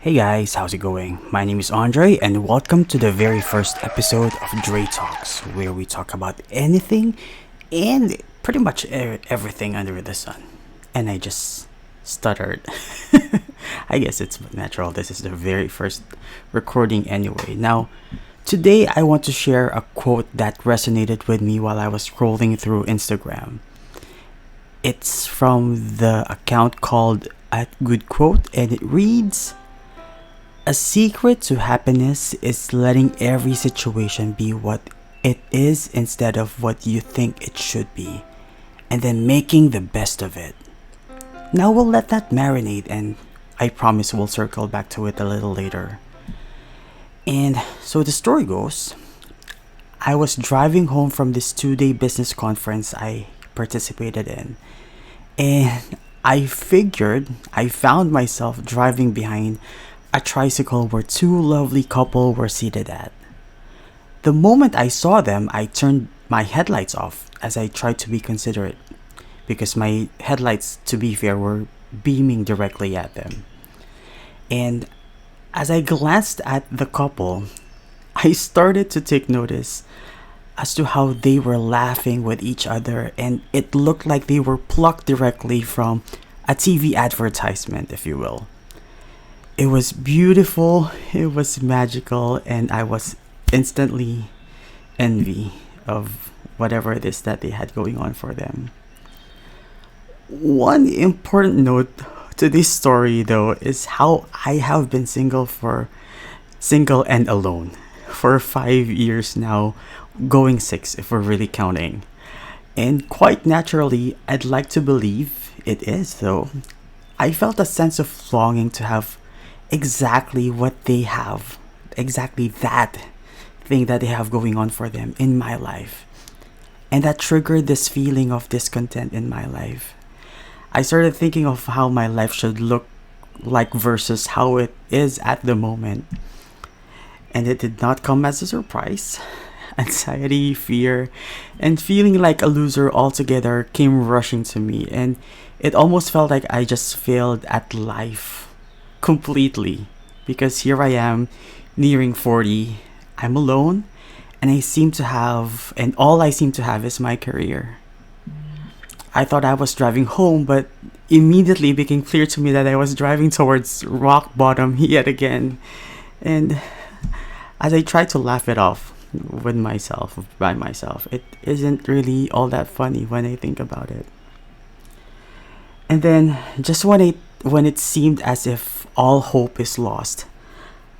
Hey guys, how's it going? My name is Andre, and welcome to the very first episode of Drei Talks, where we talk about anything and pretty much everything under the sun. And I just stuttered. I guess it's natural. This is the very first recording anyway. Now, today I want to share a quote that resonated with me while I was scrolling through Instagram. It's from the account called at Good Quote, and it reads, "A secret to happiness is letting every situation be what it is instead of what you think it should be, and then making the best of it." Now we'll let that marinate, and I promise we'll circle back to it a little later. And so the story goes, I was driving home from this 2-day business conference I participated in, and I found myself driving behind a tricycle where two lovely couple were seated at. The moment I saw them, I turned my headlights off as I tried to be considerate, because my headlights, to be fair, were beaming directly at them. And as I glanced at the couple, I started to take notice as to how they were laughing with each other, and it looked like they were plucked directly from a TV advertisement, if you will. It was beautiful, it was magical, and I was instantly envy of whatever it is that they had going on for them. One important note to this story though is how I have been single and alone for 5 years now, going 6 if we're really counting. And quite naturally, I'd like to believe it is though. I felt a sense of longing to have exactly what they have, exactly that thing that they have going on for them in my life. And that triggered this feeling of discontent in my life. I started thinking of how my life should look like versus how it is at the moment. And it did not come as a surprise. Anxiety, fear, and feeling like a loser altogether came rushing to me, and it almost felt like I just failed at life completely, because here I am nearing 40. I'm alone, and all I seem to have is my career. I thought I was driving home, but immediately became clear to me that I was driving towards rock bottom yet again. And as I tried to laugh it off by myself, it isn't really all that funny when I think about it. And then, just when it seemed as if all hope is lost,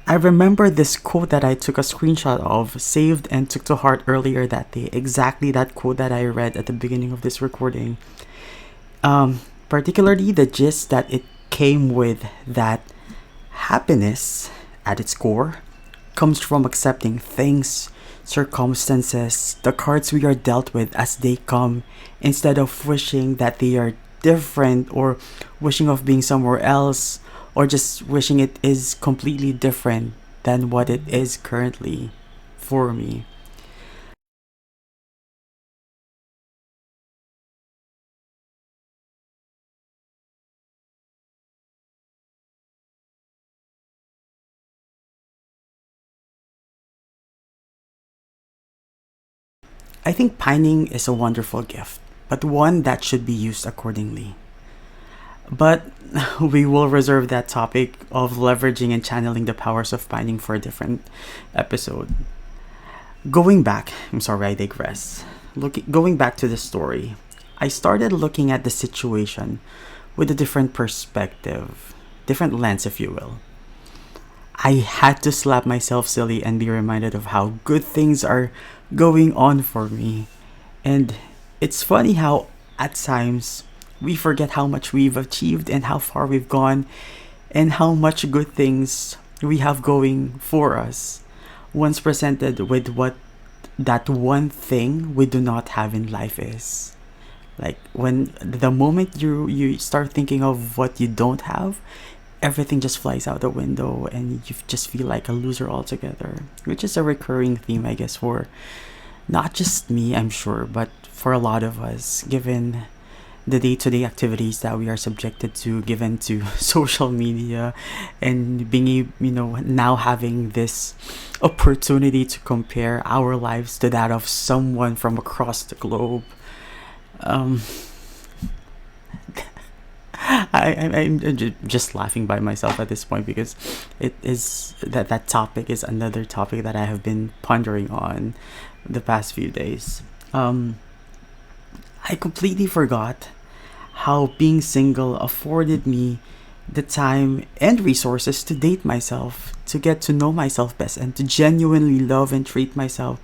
I remember this quote that I took a screenshot of, saved, and took to heart earlier that day. Exactly that quote that I read at the beginning of this recording. Particularly the gist that it came with, that happiness at its core comes from accepting things, circumstances, the cards we are dealt with as they come, instead of wishing that they are different, or wishing of being somewhere else, or just wishing it is completely different than what it is currently for me. I think pining is a wonderful gift, but one that should be used accordingly. But we will reserve that topic of leveraging and channeling the powers of pining for a different episode. I'm sorry, I digress. Going back to the story, I started looking at the situation with a different perspective, different lens, if you will. I had to slap myself silly and be reminded of how good things are going on for me. And it's funny how, at times, we forget how much we've achieved and how far we've gone, and how much good things we have going for us, once presented with what that one thing we do not have in life is. Like, when the moment you start thinking of what you don't have, everything just flies out the window and you just feel like a loser altogether, which is a recurring theme, I guess, for not just me, I'm sure, but for a lot of us, given the day-to-day activities that we are subjected to, given to social media, and now having this opportunity to compare our lives to that of someone from across the globe. um I'm just laughing by myself at this point, because it is that topic is another topic that I have been pondering on the past few days. um I completely forgot how being single afforded me the time and resources to date myself, to get to know myself best, and to genuinely love and treat myself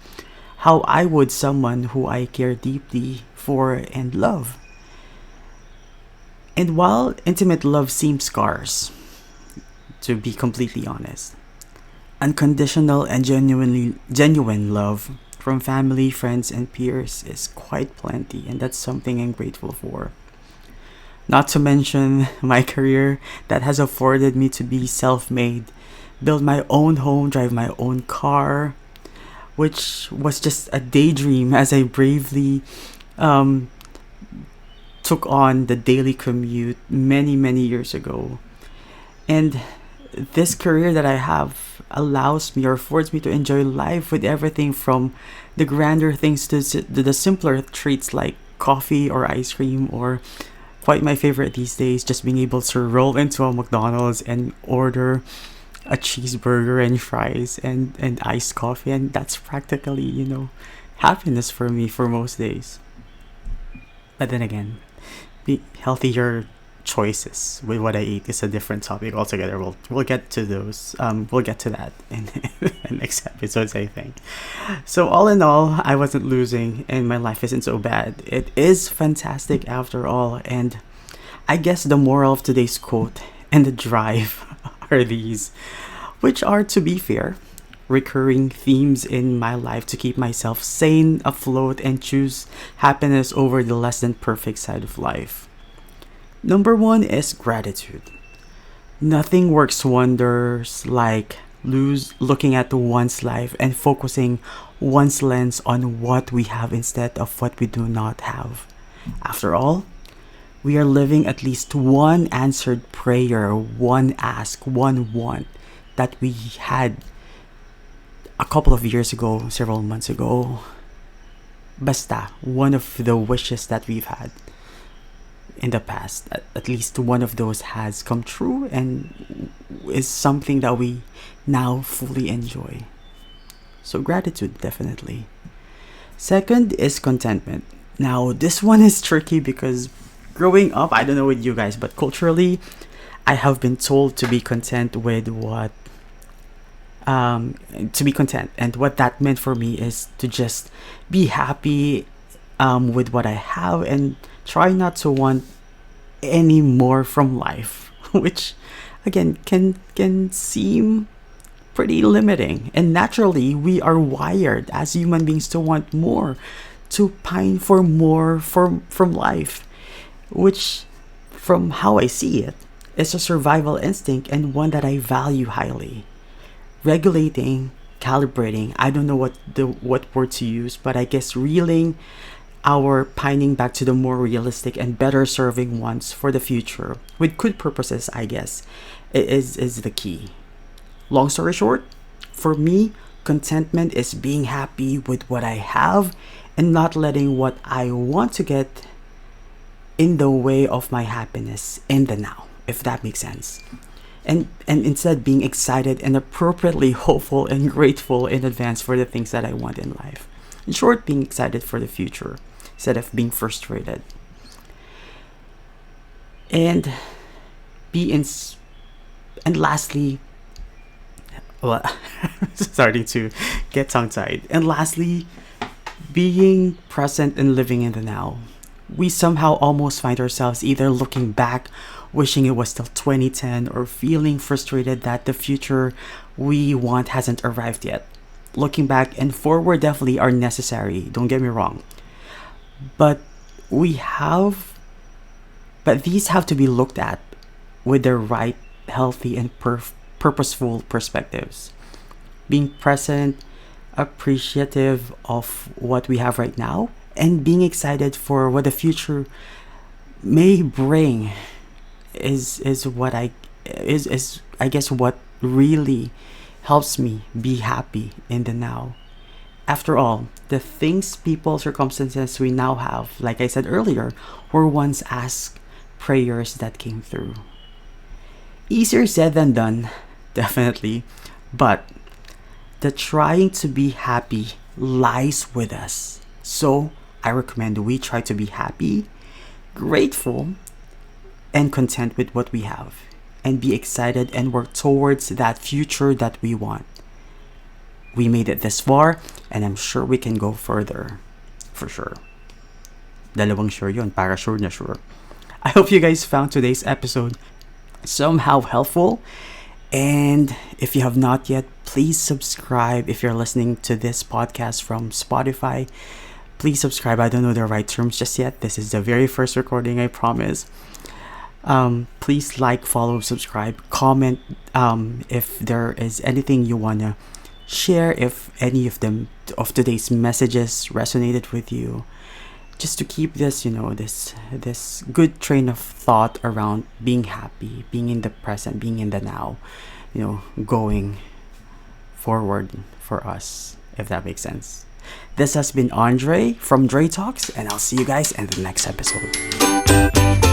how I would someone who I care deeply for and love. And while intimate love seems scarce, to be completely honest, unconditional and genuine love from family, friends, and peers is quite plenty, and that's something I'm grateful for. Not to mention my career that has afforded me to be self made, build my own home, drive my own car, which was just a daydream as I bravely um, took on the daily commute many, many years ago. And this career that I have allows me or affords me to enjoy life with everything from the grander things to the simpler treats like coffee or ice cream, or quite my favorite these days, just being able to roll into a McDonald's and order a cheeseburger and fries and iced coffee, and that's practically, happiness for me for most days. But then again, be healthier choices with what I eat is a different topic altogether. We'll get to those. We'll get to that in the next episodes, I think. So all in all, I wasn't losing, and my life isn't so bad. It is fantastic after all, and I guess the moral of today's quote and the drive are these, which are, to be fair, recurring themes in my life to keep myself sane, afloat, and choose happiness over the less than perfect side of life. Number one is gratitude. Nothing works wonders like looking at one's life and focusing one's lens on what we have instead of what we do not have. After all, we are living at least one answered prayer, one ask, one want that we had a couple of years ago, several months ago. Basta, one of the wishes that we've had in the past, at least one of those has come true and is something that we now fully enjoy. So, gratitude, definitely. Second is contentment. Now, this one is tricky because growing up, I don't know with you guys, but culturally, I have been told to be content with to be content, and what that meant for me is to just be happy with what I have and try not to want any more from life, which again can seem pretty limiting. And naturally, we are wired as human beings to want more, to pine for more from life, which, from how I see it, is a survival instinct and one that I value highly. Regulating, calibrating, I don't know what word to use, but I guess reeling our pining back to the more realistic and better serving ones for the future with good purposes, I guess, is the key. Long story short, for me, contentment is being happy with what I have and not letting what I want to get in the way of my happiness in the now, if that makes sense. And instead being excited and appropriately hopeful and grateful in advance for the things that I want in life. In short, being excited for the future instead of being frustrated. And be in and lastly, well, starting to get tongue tied. And lastly, being present and living in the now. We somehow almost find ourselves either looking back, wishing it was still 2010, or feeling frustrated that the future we want hasn't arrived yet. Looking back and forward definitely are necessary, don't get me wrong. But we have but these have to be looked at with the right, healthy, and purposeful perspectives. Being present, appreciative of what we have right now, and being excited for what the future may bring is what is I guess what really helps me be happy in the now. After all, the things, people, circumstances we now have, like I said earlier, were once asked prayers that came through. Easier said than done, definitely, but the trying to be happy lies with us. So I recommend we try to be happy, grateful, and content with what we have, and be excited and work towards that future that we want. We made it this far, and I'm sure we can go further. For sure. Dalawang sure yun, para sure na sure. I hope you guys found today's episode somehow helpful. And if you have not yet, please subscribe. If you're listening to this podcast from Spotify, please subscribe. I don't know the right terms just yet. This is the very first recording, I promise. Please like, follow, subscribe, comment if there is anything you wanna share, if any of them of today's messages resonated with you, just to keep this, this good train of thought around being happy, being in the present, being in the now, going forward for us, if that makes sense. This has been Andre from Drei Talks, and I'll see you guys in the next episode.